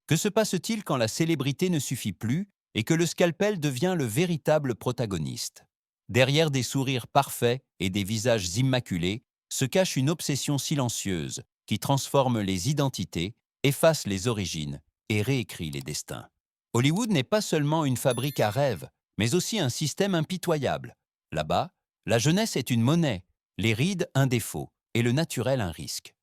Que se passe-t-il quand la célébrité ne suffit plus et que le scalpel devient le véritable protagoniste? Derrière des sourires parfaits et des visages immaculés se cache une obsession silencieuse qui transforme les identités, efface les origines et réécrit les destins. Hollywood n'est pas seulement une fabrique à rêves, mais aussi un système impitoyable. Là-bas, la jeunesse est une monnaie, les rides un défaut et le naturel un risque.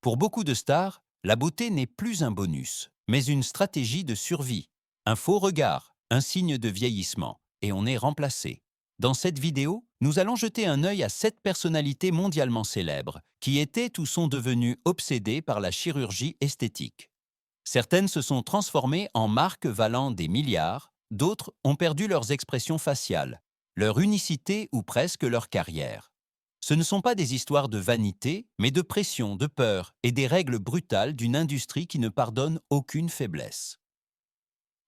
Pour beaucoup de stars, la beauté n'est plus un bonus, mais une stratégie de survie. Un faux regard, un signe de vieillissement, et on est remplacé. Dans cette vidéo, nous allons jeter un œil à 7 personnalités mondialement célèbres qui étaient ou sont devenues obsédées par la chirurgie esthétique. Certaines se sont transformées en marques valant des milliards, d'autres ont perdu leurs expressions faciales, leur unicité ou presque leur carrière. Ce ne sont pas des histoires de vanité, mais de pression, de peur et des règles brutales d'une industrie qui ne pardonne aucune faiblesse.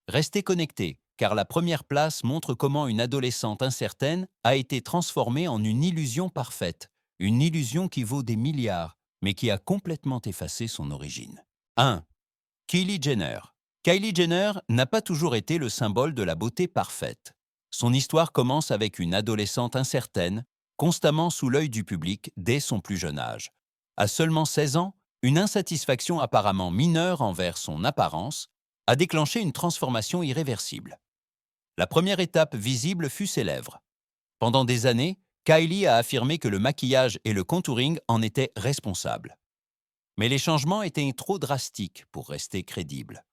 Restez connectés, car la première place montre comment une adolescente incertaine a été transformée en une illusion parfaite, une illusion qui vaut des milliards, mais qui a complètement effacé son origine. 1. Kylie Jenner. Kylie Jenner n'a pas toujours été le symbole de la beauté parfaite. Son histoire commence avec une adolescente incertaine, constamment sous l'œil du public dès son plus jeune âge. À seulement 16 ans, une insatisfaction apparemment mineure envers son apparence a déclenché une transformation irréversible. La première étape visible fut ses lèvres. Pendant des années, Kylie a affirmé que le maquillage et le contouring en étaient responsables. Mais les changements étaient trop drastiques pour rester crédibles.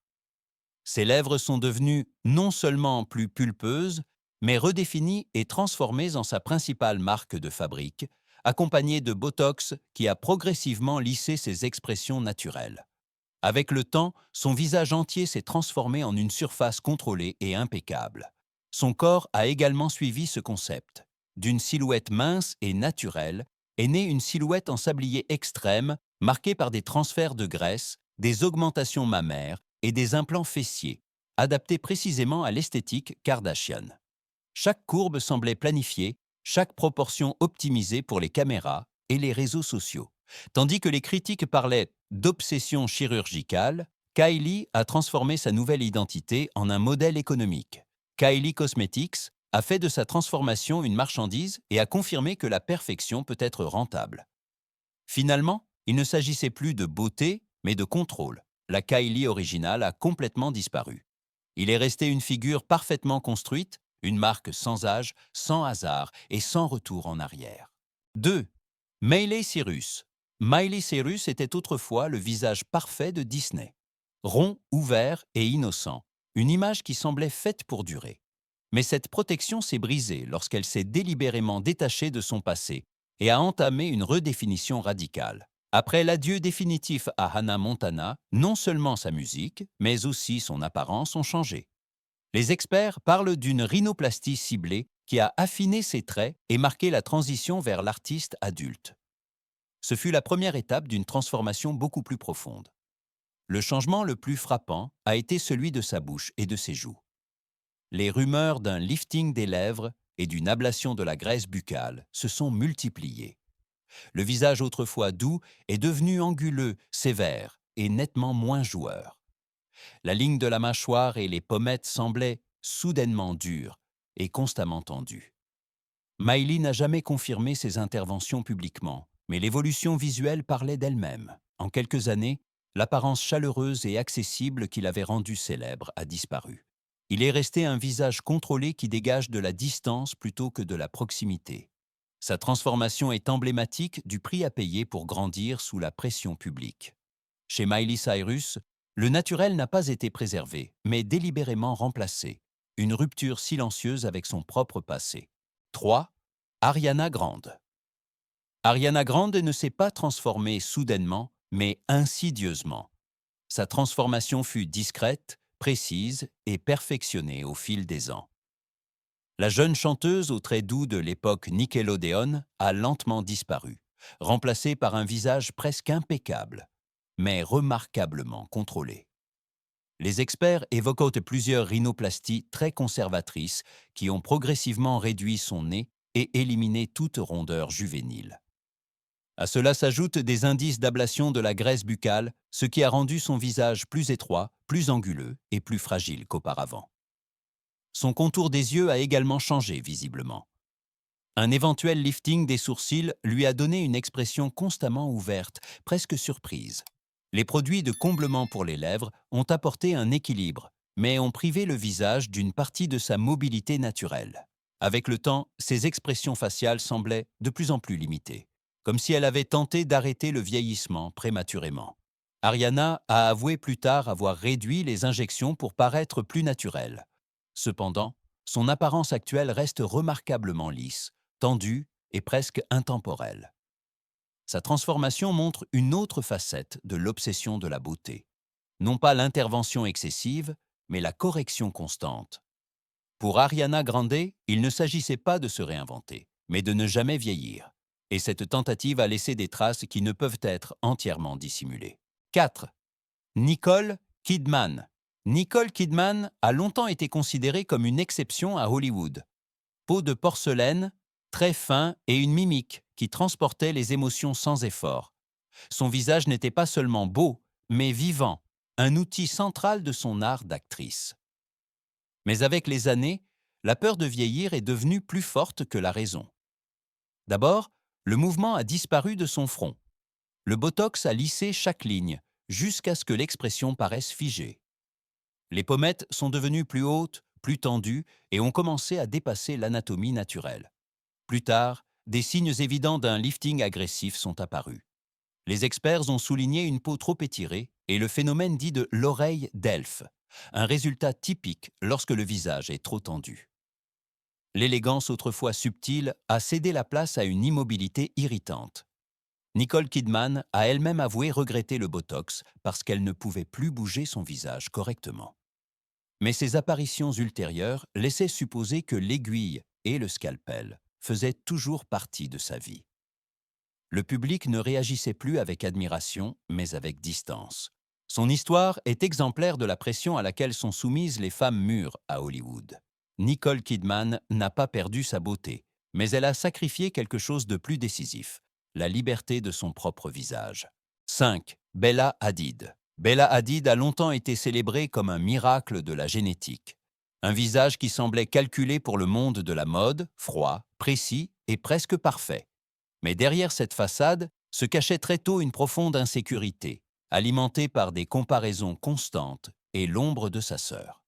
Ses lèvres sont devenues non seulement plus pulpeuses, mais redéfinies et transformées en sa principale marque de fabrique, accompagnée de Botox qui a progressivement lissé ses expressions naturelles. Avec le temps, son visage entier s'est transformé en une surface contrôlée et impeccable. Son corps a également suivi ce concept. D'une silhouette mince et naturelle est née une silhouette en sablier extrême, marquée par des transferts de graisse, des augmentations mammaires et des implants fessiers, adaptés précisément à l'esthétique Kardashian. Chaque courbe semblait planifiée, chaque proportion optimisée pour les caméras et les réseaux sociaux. Tandis que les critiques parlaient d'obsession chirurgicale, Kylie a transformé sa nouvelle identité en un modèle économique. Kylie Cosmetics a fait de sa transformation une marchandise et a confirmé que la perfection peut être rentable. Finalement, il ne s'agissait plus de beauté, mais de contrôle. La Kylie originale a complètement disparu. Il est resté une figure parfaitement construite, une marque sans âge, sans hasard et sans retour en arrière. 2. Miley Cyrus. Miley Cyrus était autrefois le visage parfait de Disney. Rond, ouvert et innocent, une image qui semblait faite pour durer. Mais cette protection s'est brisée lorsqu'elle s'est délibérément détachée de son passé et a entamé une redéfinition radicale. Après l'adieu définitif à Hannah Montana, non seulement sa musique, mais aussi son apparence ont changé. Les experts parlent d'une rhinoplastie ciblée qui a affiné ses traits et marqué la transition vers l'artiste adulte. Ce fut la première étape d'une transformation beaucoup plus profonde. Le changement le plus frappant a été celui de sa bouche et de ses joues. Les rumeurs d'un lifting des lèvres et d'une ablation de la graisse buccale se sont multipliées. Le visage autrefois doux est devenu anguleux, sévère et nettement moins joueur. La ligne de la mâchoire et les pommettes semblaient soudainement dures et constamment tendues. Miley n'a jamais confirmé ses interventions publiquement, mais l'évolution visuelle parlait d'elle-même. En quelques années, l'apparence chaleureuse et accessible qui l'avait rendue célèbre a disparu. Il est resté un visage contrôlé qui dégage de la distance plutôt que de la proximité. Sa transformation est emblématique du prix à payer pour grandir sous la pression publique. Chez Miley Cyrus, le naturel n'a pas été préservé, mais délibérément remplacé. Une rupture silencieuse avec son propre passé. 3. Ariana Grande. Ariana Grande ne s'est pas transformée soudainement, mais insidieusement. Sa transformation fut discrète, précise et perfectionnée au fil des ans. La jeune chanteuse aux traits doux de l'époque Nickelodeon a lentement disparu, remplacée par un visage presque impeccable, mais remarquablement contrôlé. Les experts évoquent plusieurs rhinoplasties très conservatrices qui ont progressivement réduit son nez et éliminé toute rondeur juvénile. À cela s'ajoutent des indices d'ablation de la graisse buccale, ce qui a rendu son visage plus étroit, plus anguleux et plus fragile qu'auparavant. Son contour des yeux a également changé visiblement. Un éventuel lifting des sourcils lui a donné une expression constamment ouverte, presque surprise. Les produits de comblement pour les lèvres ont apporté un équilibre, mais ont privé le visage d'une partie de sa mobilité naturelle. Avec le temps, ses expressions faciales semblaient de plus en plus limitées, comme si elle avait tenté d'arrêter le vieillissement prématurément. Ariana a avoué plus tard avoir réduit les injections pour paraître plus naturelle. Cependant, son apparence actuelle reste remarquablement lisse, tendue et presque intemporelle. Sa transformation montre une autre facette de l'obsession de la beauté. Non pas l'intervention excessive, mais la correction constante. Pour Ariana Grande, il ne s'agissait pas de se réinventer, mais de ne jamais vieillir. Et cette tentative a laissé des traces qui ne peuvent être entièrement dissimulées. 4. Nicole Kidman. Nicole Kidman a longtemps été considérée comme une exception à Hollywood. Peau de porcelaine, très fin et une mimique qui transportait les émotions sans effort. Son visage n'était pas seulement beau, mais vivant, un outil central de son art d'actrice. Mais avec les années, la peur de vieillir est devenue plus forte que la raison. D'abord, le mouvement a disparu de son front. Le botox a lissé chaque ligne, jusqu'à ce que l'expression paraisse figée. Les pommettes sont devenues plus hautes, plus tendues et ont commencé à dépasser l'anatomie naturelle. Plus tard, des signes évidents d'un lifting agressif sont apparus. Les experts ont souligné une peau trop étirée et le phénomène dit de l'oreille d'elfe, un résultat typique lorsque le visage est trop tendu. L'élégance autrefois subtile a cédé la place à une immobilité irritante. Nicole Kidman a elle-même avoué regretter le botox parce qu'elle ne pouvait plus bouger son visage correctement. Mais ses apparitions ultérieures laissaient supposer que l'aiguille et le scalpel faisaient toujours partie de sa vie. Le public ne réagissait plus avec admiration, mais avec distance. Son histoire est exemplaire de la pression à laquelle sont soumises les femmes mûres à Hollywood. Nicole Kidman n'a pas perdu sa beauté, mais elle a sacrifié quelque chose de plus décisif, la liberté de son propre visage. 5. Bella Hadid. Bella Hadid a longtemps été célébrée comme un miracle de la génétique. Un visage qui semblait calculé pour le monde de la mode, froid, précis et presque parfait. Mais derrière cette façade se cachait très tôt une profonde insécurité, alimentée par des comparaisons constantes et l'ombre de sa sœur.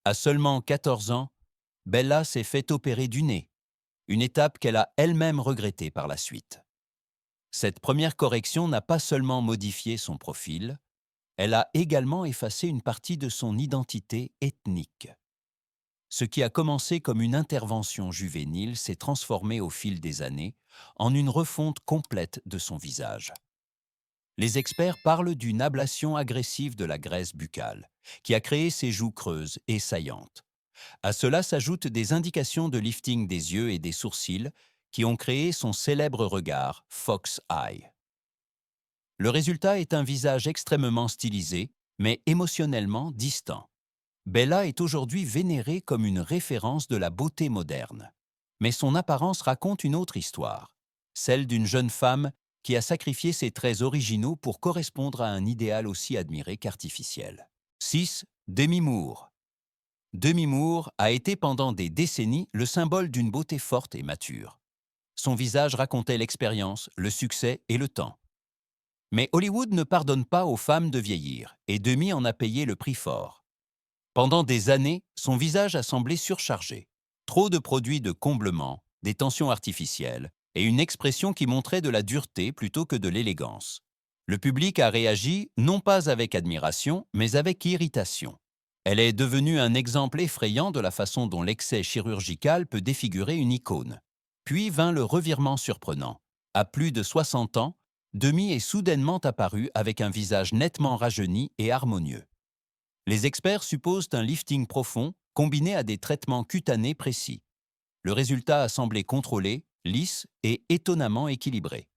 À seulement 14 ans, Bella s'est fait opérer du nez, une étape qu'elle a elle-même regrettée par la suite. Cette première correction n'a pas seulement modifié son profil, elle a également effacé une partie de son identité ethnique. Ce qui a commencé comme une intervention juvénile s'est transformé au fil des années en une refonte complète de son visage. Les experts parlent d'une ablation agressive de la graisse buccale, qui a créé ses joues creuses et saillantes. À cela s'ajoutent des indications de lifting des yeux et des sourcils qui ont créé son célèbre regard Fox Eye. Le résultat est un visage extrêmement stylisé, mais émotionnellement distant. Bella est aujourd'hui vénérée comme une référence de la beauté moderne. Mais son apparence raconte une autre histoire, celle d'une jeune femme qui a sacrifié ses traits originaux pour correspondre à un idéal aussi admiré qu'artificiel. 6. Demi Moore. Demi Moore a été pendant des décennies le symbole d'une beauté forte et mature. Son visage racontait l'expérience, le succès et le temps. Mais Hollywood ne pardonne pas aux femmes de vieillir, et Demi en a payé le prix fort. Pendant des années, son visage a semblé surchargé. Trop de produits de comblement, des tensions artificielles et une expression qui montrait de la dureté plutôt que de l'élégance. Le public a réagi non pas avec admiration, mais avec irritation. Elle est devenue un exemple effrayant de la façon dont l'excès chirurgical peut défigurer une icône. Puis vint le revirement surprenant. À plus de 60 ans, Demi est soudainement apparue avec un visage nettement rajeuni et harmonieux. Les experts supposent un lifting profond combiné à des traitements cutanés précis. Le résultat a semblé contrôlé, lisse et étonnamment équilibré.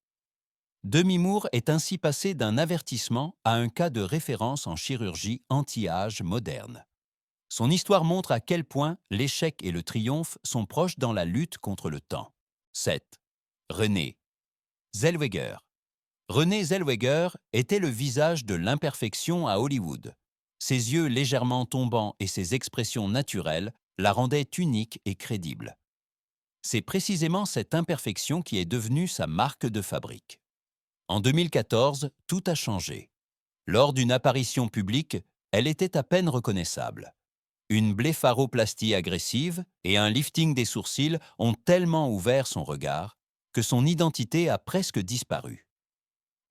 Demi Moore est ainsi passé d'un avertissement à un cas de référence en chirurgie anti-âge moderne. Son histoire montre à quel point l'échec et le triomphe sont proches dans la lutte contre le temps. 7. Renée Zellweger. Renée Zellweger était le visage de l'imperfection à Hollywood. Ses yeux légèrement tombants et ses expressions naturelles la rendaient unique et crédible. C'est précisément cette imperfection qui est devenue sa marque de fabrique. En 2014, tout a changé. Lors d'une apparition publique, elle était à peine reconnaissable. Une blépharoplastie agressive et un lifting des sourcils ont tellement ouvert son regard que son identité a presque disparu.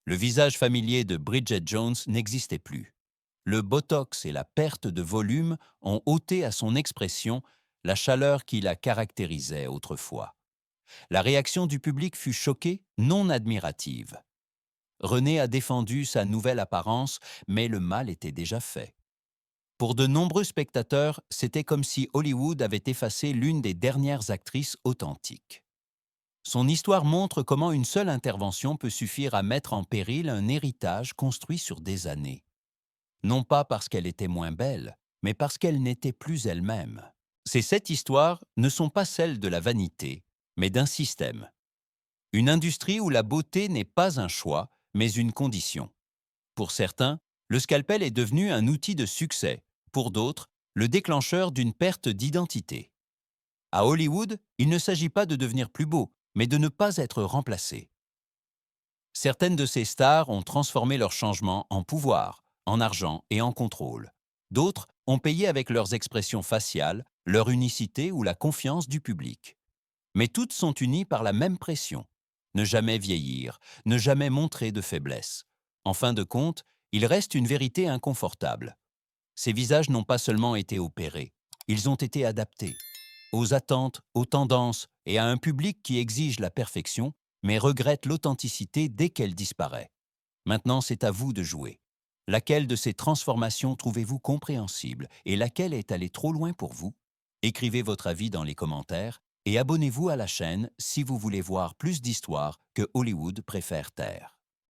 Le visage familier de Bridget Jones n'existait plus. Le botox et la perte de volume ont ôté à son expression la chaleur qui la caractérisait autrefois. La réaction du public fut choquée, non admirative. Renée a défendu sa nouvelle apparence, mais le mal était déjà fait. Pour de nombreux spectateurs, c'était comme si Hollywood avait effacé l'une des dernières actrices authentiques. Son histoire montre comment une seule intervention peut suffire à mettre en péril un héritage construit sur des années. Non pas parce qu'elle était moins belle, mais parce qu'elle n'était plus elle-même. Ces 7 histoires ne sont pas celles de la vanité, mais d'un système. Une industrie où la beauté n'est pas un choix, mais une condition. Pour certains, le scalpel est devenu un outil de succès. Pour d'autres, le déclencheur d'une perte d'identité. À Hollywood, il ne s'agit pas de devenir plus beau, mais de ne pas être remplacé. Certaines de ces stars ont transformé leur changement en pouvoir, en argent et en contrôle. D'autres ont payé avec leurs expressions faciales, leur unicité ou la confiance du public. Mais toutes sont unies par la même pression. Ne jamais vieillir, ne jamais montrer de faiblesse. En fin de compte, il reste une vérité inconfortable. Ces visages n'ont pas seulement été opérés, ils ont été adaptés. Aux attentes, aux tendances et à un public qui exige la perfection, mais regrette l'authenticité dès qu'elle disparaît. Maintenant, c'est à vous de jouer. Laquelle de ces transformations trouvez-vous compréhensible et laquelle est allée trop loin pour vous? Écrivez votre avis dans les commentaires et abonnez-vous à la chaîne si vous voulez voir plus d'histoires que Hollywood préfère taire.